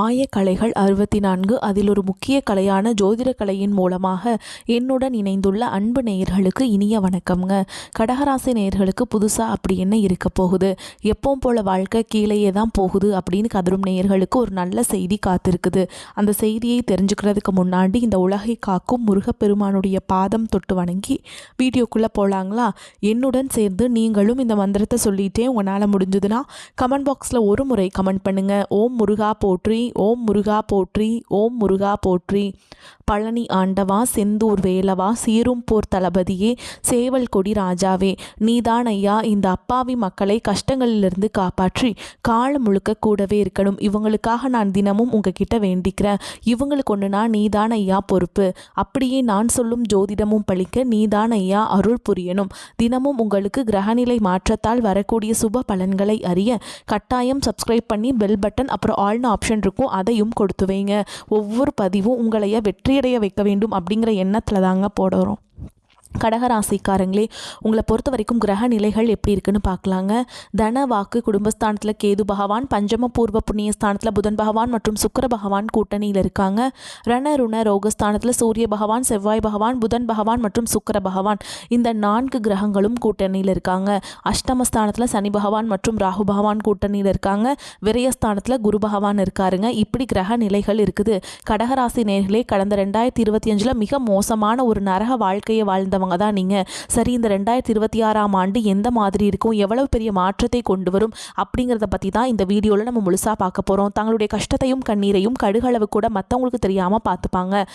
ஆயக்கலைகள் 64 அதில் ஒரு முக்கிய கலையான ஜோதிட கலையின் மூலமாக என்னுடன் இணைந்துள்ள அன்பு நேயர்களுக்கு இனிய வணக்கம்ங்க. கடகராசி நேயர்களுக்கு புதுசாக அப்படி என்ன இருக்க போகுது, எப்பவும் போல வாழ்க்கை கீழேயே தான் போகுது அப்படின்னு கதரும் நேயர்களுக்கு ஒரு நல்ல செய்தி காத்திருக்குது. அந்த செய்தியை தெரிஞ்சுக்கிறதுக்கு முன்னாடி இந்த உலகை காக்கும் முருகப்பெருமானுடைய பாதம் தொட்டு வணங்கி வீடியோக்குள்ளே போகலாங்களா? என்னுடன் சேர்ந்து நீங்களும் இந்த மந்திரத்தை சொல்லிட்டே உங்களால் முடிஞ்சதுன்னா கமெண்ட் பாக்ஸில் ஒரு முறை கமெண்ட் பண்ணுங்கள். ஓம் முருகா போற்றி, ஓம் முருகா போற்றி, ஓம் முருகா போற்றி. பழனி ஆண்டவா, செந்தூர் வேலவா, சீரும் போர் தளபதியே, சேவல் கொடி ராஜாவே, நீதான் ஐயா இந்த அப்பாவி மக்களை கஷ்டங்களிலிருந்து காப்பாற்றி காலம் முழுக்க கூடவே இருக்கணும். இவங்களுக்காக நான் தினமும் உங்ககிட்ட வேண்டிக்கிறேன். இவங்களுக்கு ஒன்றுனா நீதான் ஐயா பொறுப்பு. அப்படியே நான் சொல்லும் ஜோதிடமும் பழிக்க நீதான் ஐயா அருள் புரியணும். தினமும் உங்களுக்கு கிரகநிலை மாற்றத்தால் வரக்கூடிய சுப பலன்களை அறிய கட்டாயம் சப்ஸ்கிரைப் பண்ணி பெல் பட்டன் அப்புறம் ஆல்னு ஆப்ஷன் இருக்கும், அதையும் கொடுத்து வைங்க. ஒவ்வொரு பதிவும் உங்களைய வெற்றியடைய வைக்க வேண்டும் அப்படிங்கிற எண்ணத்தில் தாங்க போடுறோம். கடகராசிக்காரங்களே, உங்களை பொறுத்த வரைக்கும் கிரக நிலைகள் எப்படி இருக்குன்னு பார்க்கலாங்க. தன வாக்கு குடும்பஸ்தானத்தில் கேது பகவான், பஞ்சம பூர்வ புண்ணிய ஸ்தானத்தில் புதன் பகவான் மற்றும் சுக்கிர பகவான் கூட்டணியில் இருக்காங்க. ரண ருண ரோகஸ்தானத்தில் சூரிய பகவான், செவ்வாய் பகவான், புதன் பகவான் மற்றும் சுக்கிர பகவான், இந்த 4 கிரகங்களும் கூட்டணியில் இருக்காங்க. அஷ்டமஸ்தானத்தில் சனி பகவான் மற்றும் ராகு பகவான் கூட்டணியில் இருக்காங்க. விரயஸ்தானத்தில் குரு பகவான் இருக்காருங்க. இப்படி கிரக நிலைகள் இருக்குது. கடகராசி நேயர்களே, கடந்த 2025 மிக மோசமான ஒரு நரக வாழ்க்கையை வாழ்ந்தவங்க தான் நீங்க. சரி, இந்த 2026ஆம் ஆண்டு எந்த மாதிரி இருக்கும், எவ்வளவு பெரிய மாற்றத்தை கொண்டு வரும் அப்படிங்கிறத பற்றி தான் இந்த வீடியோவில் நம்ம முழுசாக பார்க்க போகிறோம். தங்களுடைய கஷ்டத்தையும் கண்ணீரையும் கடுகளவு கூட மற்றவங்களுக்கு தெரியாமல் பார்த்துப்பாங்க.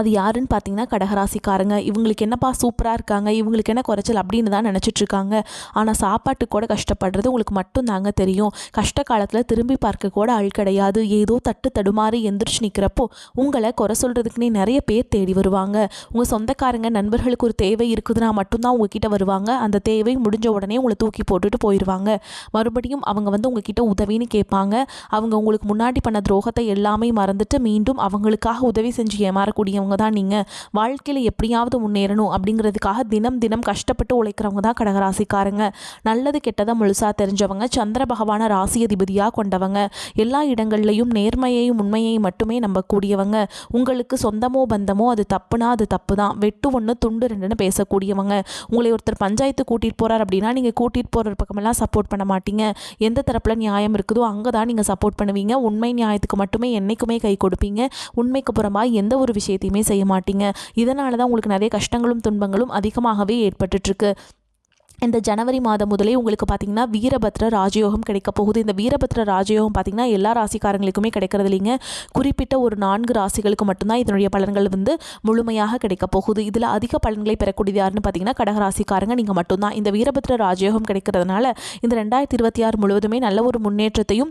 அது யாருன்னு பார்த்தீங்கன்னா கடகராசிக்காரங்க. இவங்களுக்கு என்னப்பா சூப்பராக இருக்காங்க, இவங்களுக்கு என்ன குறைச்சல் அப்படின்னு தான் நினச்சிட்ருக்காங்க. ஆனால் சாப்பாட்டுக்கு கூட கஷ்டப்படுறது உங்களுக்கு மட்டும் தாங்க தெரியும். கஷ்ட காலத்தில் திரும்பி பார்க்க கூட ஆள் கிடையாது. ஏதோ தட்டு தடுமாறி எந்திரிச்சு நிற்கிறப்போ உங்களை குறை சொல்கிறதுக்குன்னே நிறைய பேர் தேடி வருவாங்க. உங்கள் சொந்தக்காரங்க நண்பர்களுக்கு ஒரு தேவை இருக்குதுன்னா மட்டும்தான் உங்ககிட்ட வருவாங்க. அந்த தேவை முடிஞ்ச உடனே உங்களை தூக்கி போட்டுட்டு போயிடுவாங்க. மறுபடியும் அவங்க உங்ககிட்ட உதவின்னு கேட்பாங்க. அவங்க உங்களுக்கு முன்னாடி பண்ண துரோகத்தை எல்லாமே மறந்துட்டு மீண்டும் அவங்களுக்காக உதவி செஞ்சு ஏமாறக்கூடிய தான் நீங்க. வாழ்க்கையில எப்படியாவது முன்னேறணும் அப்படிங்கிறதுக்காக தினம் தினம் கஷ்டப்பட்டு உழைக்கிறவங்க தான் கடகராசிக்காரங்க. நல்லது கெட்டதை முழுசா தெரிஞ்சவங்க, சந்திர பகவான ராசி அதிபதியா கொண்டவங்க, எல்லா இடங்கள்லையும் நேர்மையையும் உண்மையையும் மட்டுமே நம்பக்கூடியவங்க. உங்களுக்கு சொந்தமோ பந்தமோ அது தப்புனா அது தப்பு தான், வெட்டு ஒன்று துண்டு ரெண்டுன்னு பேசக்கூடியவங்க. உங்களை ஒருத்தர் பஞ்சாயத்து கூட்டிட்டு போறார் அப்படின்னா நீங்க கூட்டிட்டு போற பக்கமெல்லாம் சப்போர்ட் பண்ண மாட்டீங்க. எந்த தரப்புல நியாயம் இருக்குதோ அங்கதான் நீங்க சப்போர்ட் பண்ணுவீங்க. உண்மை நியாயத்துக்கு மட்டுமே என்னைக்குமே கை கொடுப்பீங்க. உண்மைக்கு புறமா எந்த ஒரு விஷயத்தையுமே செய்ய மாட்டீங்க. இதனால தான் உங்களுக்கு நிறைய கஷ்டங்களும் துன்பங்களும் அதிகமாகவே ஏற்பட்டுருக்கு. இந்த ஜனவரி மாதம் முதலே உங்களுக்கு பார்த்தீங்கன்னா வீரபத்ர ராஜயோகம் கிடைக்க போகுது. இந்த வீரபத்ர ராஜயோகம் பார்த்தீங்கன்னா எல்லா ராசிக்காரங்களுக்குமே கிடைக்கிறது இல்லைங்க. குறிப்பிட்ட ஒரு 4 ராசிகளுக்கு மட்டும்தான் இதனுடைய பலன்கள் முழுமையாக கிடைக்க போகுது. இதில் அதிக பலன்களை பெறக்கூடியது யாருன்னு பார்த்தீங்கன்னா கடகராசிக்காரங்க நீங்கள் மட்டும்தான். இந்த வீரபத்ர ராஜயோகம் கிடைக்கிறதுனால இந்த 2026 முழுவதுமே நல்ல ஒரு முன்னேற்றத்தையும்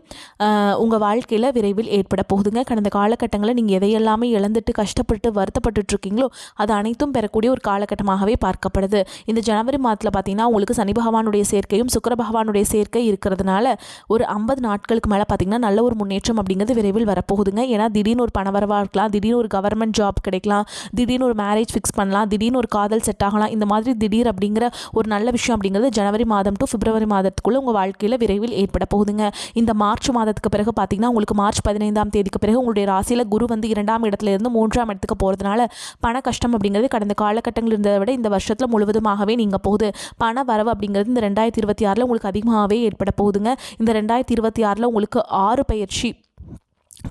உங்கள் வாழ்க்கையில் விரைவில் ஏற்பட போகுதுங்க. கடந்த காலகட்டங்களில் நீங்கள் எதையெல்லாமே இழந்துட்டு கஷ்டப்பட்டு வருத்தப்பட்டு இருக்கீங்களோ அது அனைத்தும் பெறக்கூடிய ஒரு காலகட்டமாகவே பார்க்கப்படுது. இந்த ஜனவரி மாதத்தில் பார்த்தீங்கன்னா உங்களுக்கு சனி பகவானுடைய சேர்க்கையும் சுக்கிர பகவானுடைய சேர்க்கை இருக்கிறதுனால ஒரு 50 நாட்களுக்கு மேலே பார்த்தீங்கன்னா நல்ல ஒரு முன்னேற்றம் அப்படிங்கிறது விரைவில் வரப்போகுதுங்க. ஏன்னா திடீர்னு ஒரு பணவரவாக இருக்கலாம், திடீர்னு ஒரு கவர்மெண்ட் ஜாப் கிடைக்கலாம், திடீர்னு ஒரு மேரேஜ் ஃபிக்ஸ் பண்ணலாம், திடீர்னு ஒரு காதல் செட் ஆகலாம். இந்த மாதிரி திடீர் அப்படிங்கிற ஒரு நல்ல விஷயம் அப்படிங்கிறது ஜனவரி மாதம் டு பிப்ரவரி மாதத்துக்குள்ளே உங்கள் வாழ்க்கையில் விரைவில் ஏற்பட போகுதுங்க. இந்த மார்ச் மாதத்துக்கு பிறகு பார்த்தீங்கன்னா உங்களுக்கு மார்ச் 15ஆம் தேதிக்கு பிறகு உங்களுடைய ராசியில் குரு 2ஆம் இடத்துல இருந்து 3ஆம் இடத்துக்கு போகிறதுனால பண கஷ்டம் அப்படிங்கிறது கடந்த காலகட்டங்கள் இருந்ததை விட இந்த வருஷத்தில் முழுவதுமாகவே நீங்கள் போகுது. பண வரவு அப்படிங்கிறது இந்த 2026 உங்களுக்கு அதிகமாகவே ஏற்பட போகுதுங்க. இந்த 2026 உங்களுக்கு 6 பயிற்சி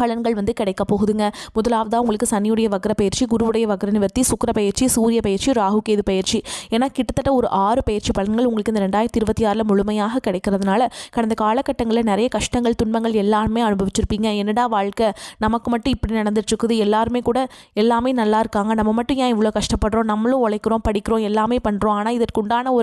பலன்கள் கிடைக்க போகுதுங்க. முதலாவதாக உங்களுக்கு சனியுடைய வக்ர பயிற்சி, குருவுடைய வக்ர நிவர்த்தி, சுக்கிர பயிற்சி, சூரிய பயிற்சி, ராகு கேது பயிற்சி என கிட்டத்தட்ட ஒரு 6 பயிற்சி பலன்கள் உங்களுக்கு இந்த 2026 முழுமையாக கிடைக்கிறதுனால கடந்த காலகட்டங்களில் நிறைய கஷ்டங்கள் துன்பங்கள் எல்லாருமே அனுபவிச்சிருப்பீங்க. என்னடா வாழ்க்கை, நமக்கு மட்டும் இப்படி நடந்துட்டு இருக்குது, எல்லாருமே கூட எல்லாமே நல்லா இருக்காங்க, நம்ம மட்டும் ஏன் இவ்வளோ கஷ்டப்படுறோம், நம்மளும் உழைக்கிறோம் படிக்கிறோம் எல்லாமே பண்ணுறோம், ஆனால் இதற்குண்டான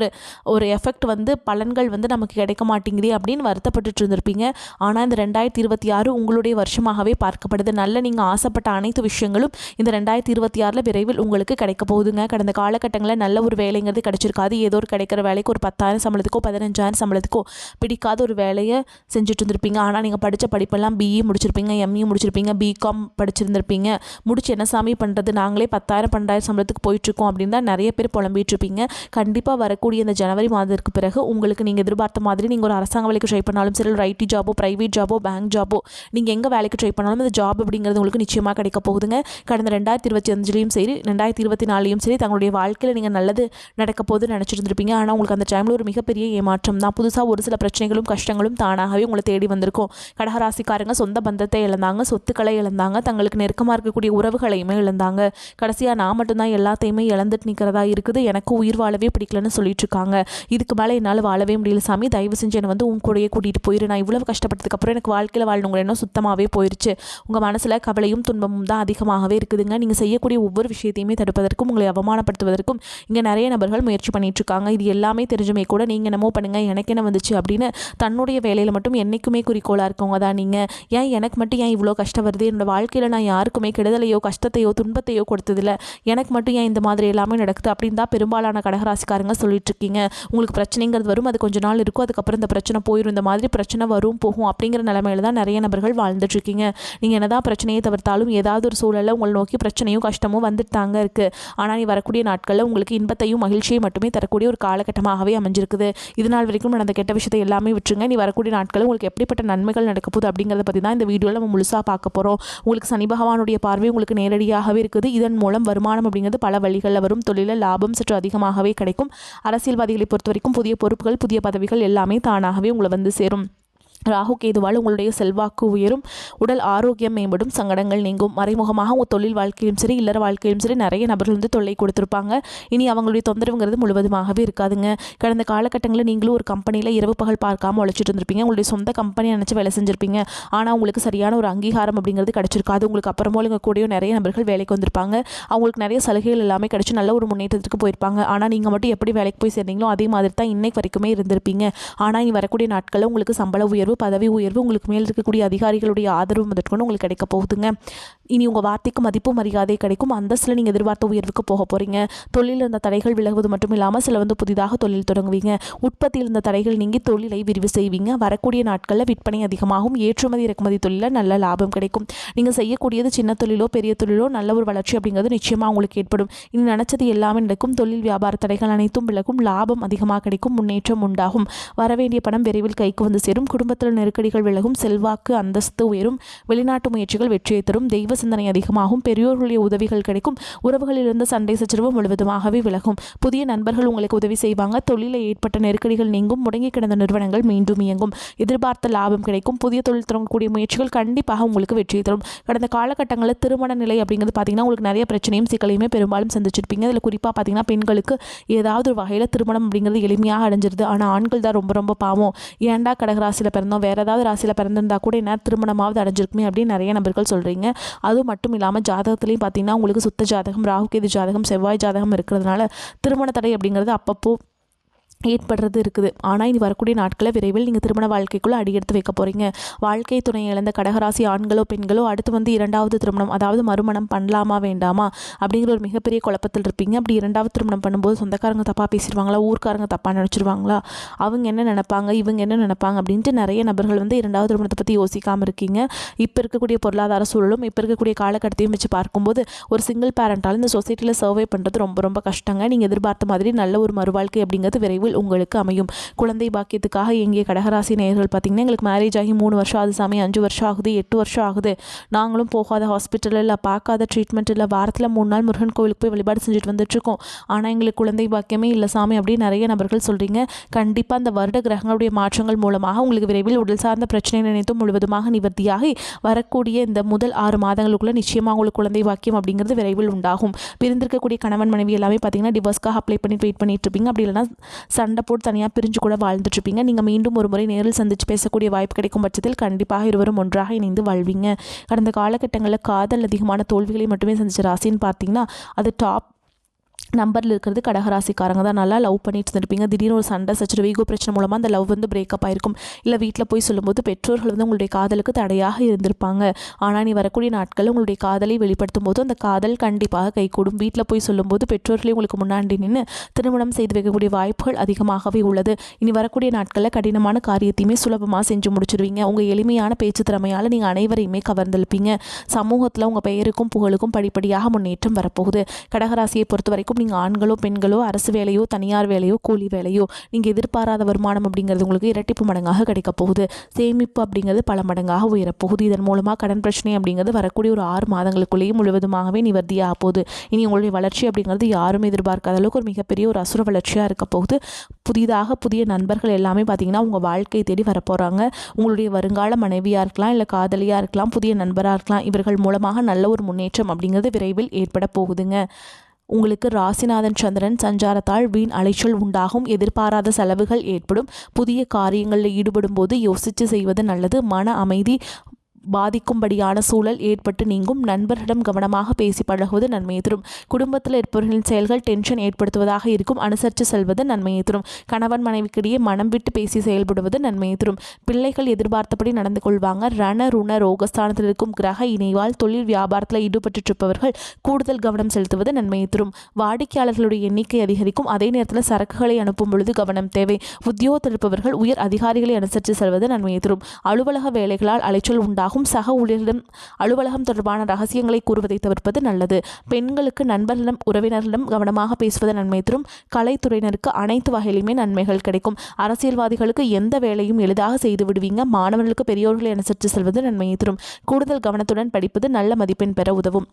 ஒரு எஃபெக்ட் பலன்கள் நமக்கு கிடைக்க மாட்டேங்குது அப்படின்னு வருத்தப்பட்டு இருந்திருப்பீங்க. ஆனால் இந்த 2026 உங்களுடைய வருஷமாக அதிகமாகவே பார்க்கப்படுது. நல்ல நீங்கள் ஆசைப்பட்ட அனைத்து விஷயங்களும் இந்த 2026 விரைவில் உங்களுக்கு கிடைக்க போகுதுங்க. கடந்த காலகட்டங்களில் நல்ல ஒரு வேலைங்கிறது கிடைச்சிருக்காது. ஏதோ ஒரு கிடைக்கிற வேலைக்கு ஒரு 10,000 சம்பளத்துக்கோ 15,000 சம்பளத்துக்கோ பிடிக்காத ஒரு வேலையை செஞ்சுட்டு இருந்திருப்பீங்க. ஆனால் நீங்கள் படித்த படிப்பெல்லாம் பிஇ முடிச்சிருப்பீங்க, எம்இ முடிச்சிருப்பீங்க, பிகாம் படிச்சிருந்திருப்பீங்க. முடிச்சு என்ன சாமி பண்ணுறது, நாங்களே 10,000 12,000 சம்பளத்துக்கு போயிட்டுருக்கோம் அப்படின்னு தான் நிறைய பேர் புலம்பிட்டு இருப்பீங்க. கண்டிப்பாக வரக்கூடிய இந்த ஜனவரி மாதத்திற்கு பிறகு உங்களுக்கு நீங்கள் எதிர்பார்த்த மாதிரி நீங்கள் ஒரு அரசாங்க வேலைக்கு ட்ரை பண்ணாலும் சரி, ஒரு ஐடி ஜாபோ, பிரைவேட் ஜாபோ, பேங்க் ஜாபோ, நீங்கள் எங்கே வேலைக்கு ட்ரை பண்ணாலும் அந்த ஜாப் அப்படிங்கிறது உங்களுக்கு நிச்சயமாக கிடைக்க போகுதுங்க. கடந்த 2025 சரி 2024 சரி தங்களுடைய வாழ்க்கையில் நீங்கள் நல்லது நடக்க போகுதுன்னு நினச்சிட்டு இருந்திருப்பீங்க. ஆனால் உங்களுக்கு அந்த டைமில் ஒரு மிகப்பெரிய ஏமாற்றம் தான். புதுசாக ஒரு சில பிரச்சனைகளும் கஷ்டங்களும் தானாகவே உங்களை தேடி வந்திருக்கும். கடகராசிக்காரங்க சொந்த பந்தத்தை இழந்தாங்க, சொத்துக்களை இழந்தாங்க, தங்களுக்கு நெருக்கமாக இருக்கக்கூடிய உறவுகளையுமே இழந்தாங்க. கடைசியாக நான் மட்டும்தான் எல்லாத்தையுமே இழந்துட்டு நிற்கிறதா இருக்குது, எனக்கு உயிர் வாழவே பிடிக்கலன்னு சொல்லிட்டு இருக்காங்க. இதுக்கு மேலே என்னால் வாழவே முடியல சாமி, தயவு செஞ்சு என்னை உன் கூடயே கூட்டிகிட்டு போயிரு. நான் இவ்வளவு கஷ்டப்பட்டதுக்கப்புறம் எனக்கு வாழ்க்கையில் வாழணுங்கிற எண்ணம் சுத்தமாகவே போயிடுச்சு. உங்கள் மனசில் கவலையும் துன்பமும் தான் அதிகமாகவே இருக்குதுங்க. நீங்கள் செய்யக்கூடிய ஒவ்வொரு விஷயத்தையுமே தடுப்பதற்கும் உங்களை அவமானப்படுத்துவதற்கும் இங்கே நிறைய நபர்கள் முயற்சி பண்ணிட்டு இருக்காங்க. இது எல்லாமே தெரிஞ்சுமே கூட நீங்கள் என்னமோ பண்ணுங்க, எனக்கு என்ன வந்துச்சு அப்படின்னு தன்னுடைய வேலையில் மட்டும் என்றைக்குமே குறிக்கோளாக இருக்கவங்க தான் நீங்கள். ஏன் எனக்கு மட்டும் ஏன் இவ்வளோ கஷ்டம் வருது, என்னோடய வாழ்க்கையில் நான் யாருக்குமே கெடுதலையோ கஷ்டத்தையோ துன்பத்தையோ கொடுத்ததில்ல, எனக்கு மட்டும் ஏன் இந்த மாதிரி எல்லாமே நடக்குது அப்படின்னு தான் பெரும்பாலான கடகராசிக்காரங்க சொல்லிட்டு இருக்கீங்க. உங்களுக்கு பிரச்சனைங்கிறது வரும், அது கொஞ்ச நாள் இருக்கும், அதுக்கப்புறம் இந்த பிரச்சனை போயிடும், இந்த மாதிரி பிரச்சனை வரும் போகும் அப்படிங்கிற நிலைமையில தான் நிறைய நபர்கள் வாழ்ந்துட்டு இருக்கீங்க. நீங்கள் என்னதான் பிரச்சனையை தவிர்த்தாலும் ஏதாவது ஒரு சூழலில் உங்களை நோக்கி பிரச்சனையும் கஷ்டமும் வந்துட்டு தாங்க இருக்குது. ஆனால் நீ வரக்கூடிய நாட்களில் உங்களுக்கு இன்பத்தையும் மகிழ்ச்சியை மட்டுமே தரக்கூடிய ஒரு காலகட்டமாகவே அமைஞ்சிருக்குது. இது நாள் வரைக்கும் நடந்த கெட்ட விஷயத்தை எல்லாமே விட்டுருங்க. நீ வரக்கூடிய நாட்களில் உங்களுக்கு எப்படிப்பட்ட நன்மைகள் நடக்க போகுது அப்படிங்கிறத பற்றி தான் இந்த வீடியோவில் நம்ம முழுசாக பார்க்க போகிறோம். உங்களுக்கு சனி பகவானுடைய பார்வை உங்களுக்கு நேரடியாகவே இருக்குது. இதன் மூலம் வருமானம் அப்படிங்கிறது பல வழிகளில் வரும். தொழிலில் லாபம் சற்று அதிகமாகவே கிடைக்கும். அரசியல்வாதிகளை பொறுத்த வரைக்கும் புதிய பொறுப்புகள், புதிய பதவிகள் எல்லாமே தானாகவே உங்களை வந்து சேரும். ராகு கேதுவால் உங்களுடைய செல்வாக்கு உயரும், உடல் ஆரோக்கியம் மேம்படும், சங்கடங்கள் நீங்கும். மறைமுகமாக உங்கள் தொழில் வாழ்க்கையிலும் சரி இல்லற வாழ்க்கையிலும் சரி நிறைய நபர்கள் வந்து தொல்லை கொடுத்துருப்பாங்க. இனி அவங்களுடைய தொந்தரவுங்கிறது முழுவதுமாகவே இருக்காதுங்க. கடந்த காலகட்டங்களில் நீங்களும் ஒரு கம்பெனியில் இரவு பகல் பார்க்காம உழைச்சிட்டு இருந்திருப்பீங்க. உங்களுடைய சொந்த கம்பெனி நினச்சி வேலை செஞ்சுருப்பீங்க. ஆனால் உங்களுக்கு சரியான ஒரு அங்கீகாரம் அப்படிங்கிறது கிடைச்சிருக்காது. உங்களுக்கு அப்புறமோ இங்கே கூடயும் நிறைய நபர்கள் வேலைக்கு வந்திருப்பாங்க. அவங்களுக்கு நிறைய சலுகைகள் எல்லாமே கிடைச்சி நல்ல ஒரு முன்னேற்றத்துக்கு போயிருப்பாங்க. ஆனால் நீங்கள் மட்டும் எப்படி வேலைக்கு போய் சேர்ந்தீங்களோ அதே மாதிரி தான் இன்னைக்கு வரைக்குமே இருந்திருப்பீங்க. ஆனால் இனி வரக்கூடிய நாட்களில் உங்களுக்கு சம்பள உயர்வு, பதவி உயர்வு, உங்களுக்கு மேல் இருக்கக்கூடிய அதிகாரிகளுடைய ஆதரவு முதற்கொண்டு உங்களுக்கு கிடைக்க போகுதுங்க. இனி உங்கள் வார்த்தைக்கு மதிப்பு மரியாதை கிடைக்கும். அந்தஸ்தில் நீங்கள் எதிர்பார்த்த உயர்வுக்கு போக போகிறீங்க. தொழிலில் இருந்த தடைகள் விலகுவது மட்டும் இல்லாமல் சில வந்து புதிதாக தொழில் தொடங்குவீங்க. உற்பத்தியில் இருந்த தடைகள் நீங்கி தொழிலை விரிவு செய்வீங்க. வரக்கூடிய நாட்களில் விற்பனை அதிகமாகும். ஏற்றுமதி இறக்குமதி தொழிலில் நல்ல லாபம் கிடைக்கும். நீங்கள் செய்யக்கூடியது சின்ன தொழிலோ பெரிய தொழிலோ நல்ல ஒரு வளர்ச்சி அப்படிங்கிறது நிச்சயமாக உங்களுக்கு ஏற்படும். இனி நினச்சது எல்லாமே நடக்கும். தொழில் வியாபார தடைகள் அனைத்தும் விலகும். லாபம் அதிகமாக கிடைக்கும். முன்னேற்றம் உண்டாகும். வரவேண்டிய பணம் விரைவில் கைக்கு வந்து சேரும். குடும்பத்தில் நெருக்கடிகள் விலகும். செல்வாக்கு அந்தஸ்து உயரும். வெளிநாட்டு முயற்சிகள் வெற்றியை தரும். தெய்வ சிந்தனை அதிகமாகும். பெரியோர்களுடைய உதவிகள் கிடைக்கும். உறவுகளிலிருந்து சண்டை சச்சரவு முழுவதுமாகவே விலகும். புதிய நண்பர்கள் உங்களுக்கு உதவி செய்வாங்க. தொழிலில் ஏற்பட்ட நெருக்கடிகள் நீங்கும். முடங்கி கிடந்த நிறுவனங்கள் மீண்டும் இயங்கும். எதிர்பார்த்த லாபம் கிடைக்கும். புதிய தொழில் தொடங்கக்கூடிய முயற்சிகள் கண்டிப்பாக உங்களுக்கு வெற்றியை தரும். கடந்த காலகட்டங்களில் திருமண நிலை அப்படிங்கிறது பார்த்தீங்கன்னா உங்களுக்கு நிறைய பிரச்சனையும் சிக்கலையுமே பெரும்பாலும் சந்திச்சிருப்பீங்க. அதில் குறிப்பாக பார்த்தீங்கன்னா பெண்களுக்கு ஏதாவது ஒரு வகையில் திருமணம் அப்படிங்கிறது எளிமையாக அடைஞ்சிருது. ஆனால் ஆண்கள் தான் ரொம்ப ரொம்ப பாவம். ஏன்டா கடகராசியில் பிறந்தோம், வேற ஏதாவது ராசியில் பிறந்திருந்தா கூட என்ன திருமணமாவது அடைஞ்சிருக்குமே அப்படின்னு நிறைய நபர்கள் சொல்கிறீங்க. அது மட்டும் இல்லாமல் ஜாதகத்துலேயும் பார்த்தீங்கன்னா உங்களுக்கு சுத்த ஜாதகம், ராகு கேது ஜாதகம், செவ்வாய் ஜாதகம் இருக்கிறதுனால திருமண தடை அப்படிங்கிறது அப்பப்போ ஏற்படுறது இருக்குது. ஆனால் இனி வரக்கூடிய நாட்களில் விரைவில் நீங்கள் திருமண வாழ்க்கைக்குள்ளே அடியெடுத்து வைக்க போகிறீங்க. வாழ்க்கை துணை இழந்த கடகராசி ஆண்களோ பெண்களோ அடுத்து வந்து இரண்டாவது திருமணம், அதாவது மறுமணம் பண்ணலாமா வேண்டாமா அப்படிங்கிற ஒரு மிகப்பெரிய குழப்பத்தில் இருப்பீங்க. அப்படி இரண்டாவது திருமணம் பண்ணும்போது சொந்தக்காரங்க தப்பாக பேசிடுவாங்களா, ஊர்க்காரங்க தப்பாக நினச்சிருவாங்களா, அவங்க என்ன நினைப்பாங்க, இவங்க என்ன நினைப்பாங்க அப்படின்ட்டு நிறைய நபர்கள் வந்து இரண்டாவது திருமணத்தை பற்றி யோசிக்காமல் இருக்கீங்க. இப்போ இருக்கக்கூடிய பொருளாதார சூழலும் இப்போ இருக்கக்கூடிய காலகட்டத்தையும் வச்சு பார்க்கும்போது ஒரு சிங்கிள் பேரண்டால் இந்த சொசைட்டியில் சர்வே பண்ணுறது ரொம்ப ரொம்ப கஷ்டங்க. நீங்கள் எதிர்பார்த்த மாதிரி நல்ல ஒரு மறுவாழ்க்கை அப்படிங்கிறது விரைவில் உங்களுக்கு அமையும். குழந்தை பாக்கியத்துக்காக எங்கிய கடகராசி நேயர்கள் பார்த்தீங்கன்னா எங்களுக்கு மேரேஜ் ஆகி 3 வருஷம் ஆகுது சாமி, 5 வருஷம் ஆகுது, 8 வருஷம் ஆகுது, நாங்களும் போகாத ஹாஸ்பிட்டல் இல்லை, பார்க்காத ட்ரீட்மெண்ட் இல்லை, வாரத்தில் 3 நாள் முருகன் கோவிலுக்கு போய் வழிபாடு செஞ்சுட்டு வந்துட்டுருக்கோம், ஆனால் எங்களுக்கு குழந்தை பாக்கியமே இல்லை சாமி அப்படின்னு நிறைய நபர்கள் சொல்கிறீங்க. கண்டிப்பாக அந்த வருட கிரகங்களுடைய மாற்றங்கள் மூலமாக உங்களுக்கு விரைவில் உடல் சார்ந்த பிரச்சனை நினைத்தும் முழுவதுமாக நிவர்த்தியாகி வரக்கூடிய இந்த முதல் 6 மாதங்களுக்குள்ள நிச்சயமாக உங்களுக்கு குழந்தை பாக்கியம் அப்படிங்கிறது விரைவில் உண்டாகும். பிரிந்திருக்கக்கூடிய கணவன் மனைவி எல்லாமே பார்த்தீங்கன்னா டிவோர்ஸ்க்காக அப்ளை பண்ணி வெயிட் பண்ணிட்டு இருப்பீங்க. அப்படி இல்லைனா சண்டை போட்டு தனியாக பிரிஞ்சு கூட வாழ்ந்துட்டுருப்பீங்க. நீங்கள் மீண்டும் ஒரு முறை நேரில் சந்தித்து பேசக்கூடிய வாய்ப்பு கிடைக்கும் பட்சத்தில் கண்டிப்பாக இருவரும் ஒன்றாக இணைந்து வாழ்வீங்க. கடந்த காலகட்டங்களில் காதல் அதிகமான தோல்விகளை மட்டுமே சந்திச்ச ராசின்னு பார்த்தீங்கன்னா அது டாப் நம்பரில் இருக்கிறது கடகராசிக்காரங்க தான். நல்லா லவ் பண்ணிட்டு இருந்திருப்பீங்க. திடீர்னு ஒரு சண்டை சச்சரவு ஈகோ பிரச்சனை மூலமாக அந்த லவ் வந்து பிரேக்கப் ஆயிருக்கும். இல்லை வீட்டில் போய் சொல்லும்போது பெற்றோர்கள் வந்து உங்களுடைய காதலுக்கு தடையாக இருந்திருப்பாங்க. ஆனால் நீ வரக்கூடிய நாட்களில் உங்களுடைய காதலை வெளிப்படுத்தும் போது அந்த காதல் கண்டிப்பாக கைகூடும். வீட்டில் போய் சொல்லும்போது பெற்றோர்களே உங்களுக்கு முன்னாடி நின்று திருமணம் செய்து வைக்கக்கூடிய வாய்ப்புகள் அதிகமாகவே உள்ளது. இனி வரக்கூடிய நாட்களில் கடினமான காரியத்தையுமே சுலபமாக செஞ்சு முடிச்சிடுவீங்க. உங்கள் எளிமையான பேச்சு திறமையால் நீங்கள் அனைவரையுமே கவர்ந்தெழுப்பீங்க. சமூகத்தில் உங்கள் பெயருக்கும் புகழுக்கும் படிப்படியாக முன்னேற்றம் வரப்போகுது. கடகராசியை பொறுத்த வரைக்கும் நீங்கள் ஆண்களோ பெண்களோ அரசு வேலையோ தனியார் வேலையோ கூலி வேலையோ நீங்கள் எதிர்பாராத வருமானம் அப்படிங்கிறது உங்களுக்கு இரட்டிப்பு மடங்காக கிடைக்க போகுது. சேமிப்பு அப்படிங்கிறது பல மடங்காக உயரப்போகுது. இதன் மூலமாக கடன் பிரச்சனை அப்படிங்கிறது வரக்கூடிய ஒரு 6 மாதங்களுக்குள்ளேயே முழுவதுமாகவே நிவர்த்தியாக போகுது. இனி உங்களுடைய வளர்ச்சி அப்படிங்கிறது யாரும் எதிர்பார்க்காத அளவுக்கு ஒரு மிகப்பெரிய ஒரு அசுர வளர்ச்சியாக இருக்க போகுது. புதிய நண்பர்கள் எல்லாமே பார்த்தீங்கன்னா உங்கள் வாழ்க்கை தேடி வரப்போகிறாங்க. உங்களுடைய வருங்கால மனைவியாக இருக்கலாம், இல்லை காதலியாக இருக்கலாம், புதிய நண்பராக இருக்கலாம். இவர்கள் மூலமாக நல்ல ஒரு முன்னேற்றம் அப்படிங்கிறது விரைவில் ஏற்பட போகுதுங்க. உங்களுக்கு ராசிநாதன் சந்திரன் சஞ்சாரத்தால் வீண் அலைச்சல் உண்டாகும். எதிர்பாராத செலவுகள் ஏற்படும். புதிய காரியங்களில் ஈடுபடும் போது யோசித்து செய்வது நல்லது. மன அமைதி பாதிக்கும்படியான சூழல் ஏற்பட்டு நீங்கும். நண்பர்களிடம் கவனமாக பேசி பழகுவது நன்மையை தரும். குடும்பத்தில் இருப்பவர்களின் செயல்கள் டென்ஷன் ஏற்படுத்துவதாக இருக்கும். அனுசரித்து செல்வது நன்மையை தரும். கணவன் மனைவிக்கிடையே மனம் விட்டு பேசி செயல்படுவது நன்மையை தரும். பிள்ளைகள் எதிர்பார்த்தபடி நடந்து கொள்வாங்க. ரண ருண ரோகஸ்தானத்தில் இருக்கும் கிரக இணைவால் தொழில் வியாபாரத்தில் ஈடுபட்டிருப்பவர்கள் கூடுதல் கவனம் செலுத்துவது நன்மையை தரும். வாடிக்கையாளர்களுடைய எண்ணிக்கை அதிகரிக்கும். அதே நேரத்தில் சரக்குகளை அனுப்பும் பொழுது கவனம் தேவை. உத்தியோகத்தில் இருப்பவர்கள் உயர் அதிகாரிகளை அனுசரித்து செல்வது நன்மையை தரும். அலுவலக வேலைகளால் அலைச்சல் உண்டாகும். சக ஊழியர்களிடம் அலுவலகம் தொடர்பான ரகசியங்களை கூறுவதை தவிர்ப்பது நல்லது. பெண்களுக்கு நண்பர்களிடம் உறவினர்களிடம் கவனமாக பேசுவது நன்மை தரும். கலைத்துறையினருக்கு அனைத்து வகையிலுமே நன்மைகள் கிடைக்கும். அரசியல்வாதிகளுக்கு எந்த வேலையும் எளிதாக செய்து விடுவீங்க. மாணவர்களுக்கு பெரியோர்களை அனுசரித்து செல்வது நன்மையை தரும். கூடுதல் கவனத்துடன் படிப்பது நல்ல மதிப்பெண் பெற உதவும்.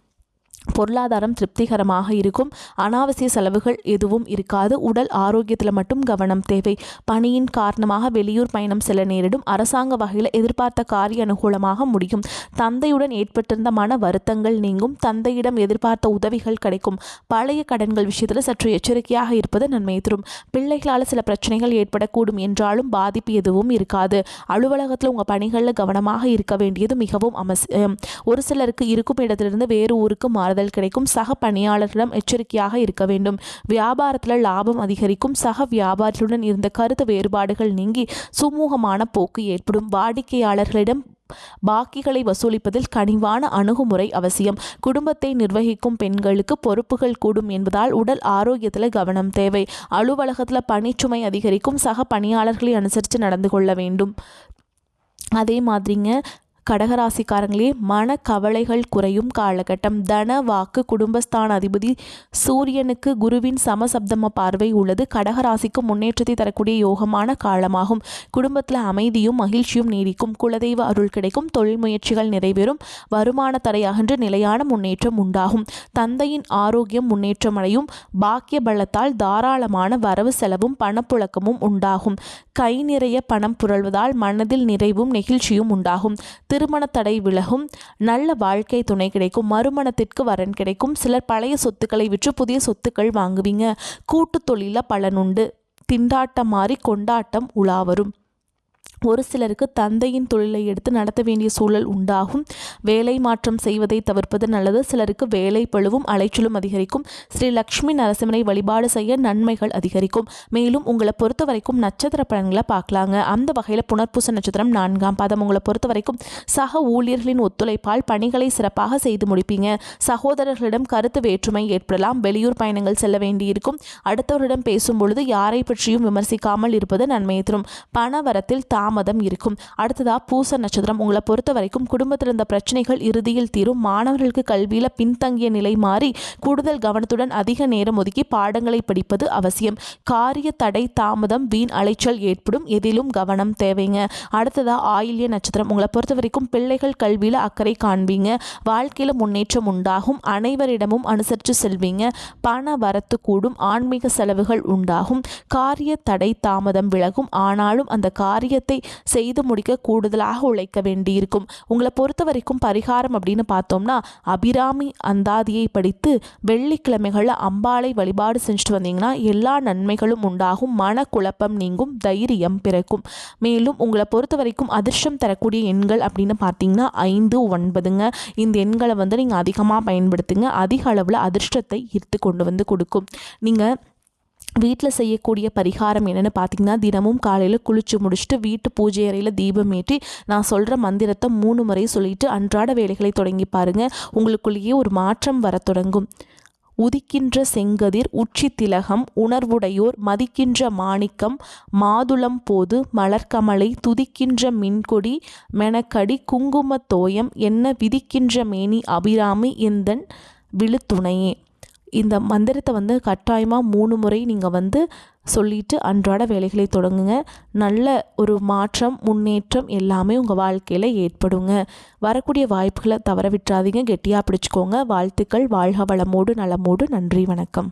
பொருளாதாரம் திருப்திகரமாக இருக்கும். அனாவசிய செலவுகள் எதுவும் இருக்காது. உடல் ஆரோக்கியத்தில் மட்டும் கவனம் தேவை. பணியின் காரணமாக வெளியூர் பயணம் செல்ல நேரிடும். அரசாங்க வகையில் எதிர்பார்த்த காரிய அனுகூலமாக முடியும். தந்தையுடன் ஏற்பட்டிருந்த மன வருத்தங்கள் நீங்கும். தந்தையிடம் எதிர்பார்த்த உதவிகள் கிடைக்கும். பழைய கடன்கள் விஷயத்தில் சற்று எச்சரிக்கையாக இருப்பது நன்மை தரும். பிள்ளைகளால் சில பிரச்சனைகள் ஏற்படக்கூடும் என்றாலும் பாதிப்பு எதுவும் இருக்காது. அலுவலகத்தில் உங்கள் பணிகளில் கவனமாக இருக்க வேண்டியது மிகவும் அவசியம். ஒரு சிலருக்கு இருக்கும் இடத்திலிருந்து வேறு ஊருக்கு மாறுதல் கிடைக்கும். சக பணியாளர்களிடம் எச்சரிக்கையாக இருக்க வேண்டும். வியாபாரத்தில் லாபம் அதிகரிக்கும். சக வியாபாரிகளுடன் இருந்த கருத்து வேறுபாடுகள் நீங்கி சுமூகமான போக்கு ஏற்படும். வாடிக்கையாளர்களிடம் பாக்கிகளை வசூலிப்பதில் கனிவான அணுகுமுறை அவசியம். குடும்பத்தை நிர்வகிக்கும் பெண்களுக்கு பொறுப்புகள் கூடும் என்பதால் உடல் ஆரோக்கியத்தில் கவனம் தேவை. அலுவலகத்தில் பணிச்சுமை அதிகரிக்கும். சக பணியாளர்களை அனுசரித்து நடந்து கொள்ள வேண்டும். அதே மாதிரிங்க கடகராசிக்காரங்களே, மன கவலைகள் குறையும் காலகட்டம். தன வாக்கு குடும்பஸ்தான அதிபதி சூரியனுக்கு குருவின் சமசப்தம பார்வை உள்ளது. கடகராசிக்கு முன்னேற்றத்தை தரக்கூடிய யோகமான காலமாகும். குடும்பத்தில் அமைதியும் மகிழ்ச்சியும் நீடிக்கும். குலதெய்வ அருள் கிடைக்கும். தொழில் முயற்சிகள் நிறைவேறும். வருமான தடையகன்று நிலையான முன்னேற்றம் உண்டாகும். தந்தையின் ஆரோக்கியம் முன்னேற்றமடையும். பாக்கிய பலத்தால் தாராளமான வரவு செலவும் பணப்புழக்கமும் உண்டாகும். கை நிறைய பணம் புரள்வதால் மனதில் நிறைவும் நெகிழ்ச்சியும் உண்டாகும். திருமண தடை விலகும். நல்ல வாழ்க்கை துணை கிடைக்கும். மறுமணத்திற்கு வரன் கிடைக்கும். சிலர் பழைய சொத்துக்களை விற்று புதிய சொத்துக்கள் வாங்குவீங்க. கூட்டு தொழில பலனுண்டு. திண்டாட்டம் மாறி கொண்டாட்டம் உலா வரும். ஒரு சிலருக்கு தந்தையின் தொழிலை எடுத்து நடத்த வேண்டிய சூழல் உண்டாகும். வேலை மாற்றம் செய்வதை தவிர்ப்பது நல்லது. சிலருக்கு வேலை பளுவும் அலைச்சலும் அதிகரிக்கும். ஸ்ரீ லக்ஷ்மி நரசிம்மனை வழிபாடு செய்ய நன்மைகள் அதிகரிக்கும். மேலும் உங்களை பொறுத்த வரைக்கும் நட்சத்திர பலன்களை பார்க்கலாங்க. அந்த வகையில் புனர்பூச நட்சத்திரம் 4ஆம் பாதம். உங்களை பொறுத்த வரைக்கும் சக ஊழியர்களின் ஒத்துழைப்பால் பணிகளை சிறப்பாக செய்து முடிப்பீங்க. சகோதரர்களிடம் கருத்து வேற்றுமை ஏற்படலாம். வெளியூர் பயணங்கள் செல்ல வேண்டியிருக்கும். அடுத்தவரிடம் பேசும் பொழுது யாரை பற்றியும் விமர்சிக்காமல் இருப்பது நன்மையை தரும். பணவரத்தில் தாமதம் இருக்கும். அடுத்ததா பூச நட்சத்திரம். உங்களை பொறுத்த வரைக்கும் குடும்பத்தில் இருந்த பிரச்சனைகள் இறுதியில் தீரும். மாணவர்களுக்கு கல்வியில பின்தங்கிய நிலை மாறி கூடுதல் கவனத்துடன் அதிக நேரம் ஒதுக்கி பாடங்களை படிப்பது அவசியம். காரிய தடை தாமதம் வீண் அலைச்சல் ஏற்படும். எதிலும் கவனம் தேவைங்க. அடுத்ததா ஆயில்ய நட்சத்திரம். உங்களை பொறுத்த வரைக்கும் பிள்ளைகள் கல்வியில அக்கறை காண்பீங்க. வாழ்க்கையில முன்னேற்றம் உண்டாகும். அனைவரிடமும் அனுசரித்து செல்வீங்க. பண வரத்து கூடும். ஆன்மீக செலவுகள் உண்டாகும். காரிய தடை தாமதம் விலகும். ஆனாலும் அந்த காரியத்தை செய்து முடிக்க கூடுதலாக உழைக்க வேண்டியிருக்கும். உங்களை பொறுத்த வரைக்கும் இருக்கும் பரிகாரம் அப்படின்னு பார்த்தோம்னா அபிராமி அந்தாதியை படித்து வெள்ளிக்கிழமைகளில் அம்பாளை வழிபாடு செஞ்சுட்டு வந்தீங்கன்னா எல்லா நன்மைகளும் உண்டாகும், மனக்குழப்பம் நீங்கும், தைரியம் பிறக்கும். மேலும் உங்களை பொறுத்த வரைக்கும் அதிர்ஷ்டம் தரக்கூடிய எண்கள் அப்படின்னு பார்த்தீங்கன்னா 5, 9ங்க. இந்த எண்களை வந்து நீங்கள் அதிகமாக பயன்படுத்துங்க. அதிக அளவில் அதிர்ஷ்டத்தை ஈர்த்து கொண்டு வந்து கொடுக்கும். நீங்கள் வீட்டில் செய்யக்கூடிய பரிகாரம் என்னென்னு பார்த்தீங்கன்னா, தினமும் காலையில் குளித்து முடிச்சுட்டு வீட்டு பூஜை அறையில் தீபம் ஏற்றி நான் சொல்கிற மந்திரத்தை 3 முறை சொல்லிவிட்டு அன்றாட வேலைகளை தொடங்கி பாருங்கள். உங்களுக்குள்ளேயே ஒரு மாற்றம் வர தொடங்கும். உதிக்கின்ற செங்கதிர் உச்சி திலகம் உணர்வுடையோர் மதிக்கின்ற மாணிக்கம் மாதுளம் போது மலர்கமலை துதிக்கின்ற மின்கொடி மெனக்கடி குங்கும தோயம் என்ன விதிக்கின்ற மேனி அபிராமி எந்தன் விழுத்துணையே. இந்த மந்திரத்தை வந்து கட்டாயமாக 3 முறை நீங்கள் வந்து சொல்லிட்டு அன்றாட வேலைகளை தொடங்குங்க. நல்ல ஒரு மாற்றம், முன்னேற்றம் எல்லாமே உங்கள் வாழ்க்கையில் ஏற்படுங்க. வரக்கூடிய வாய்ப்புகளை தவற விட்டுறாதீங்க. கெட்டியாக பிடிச்சிக்கோங்க. வாழ்த்துக்கள். வாழ்க வளமோடு நலமோடு. நன்றி, வணக்கம்.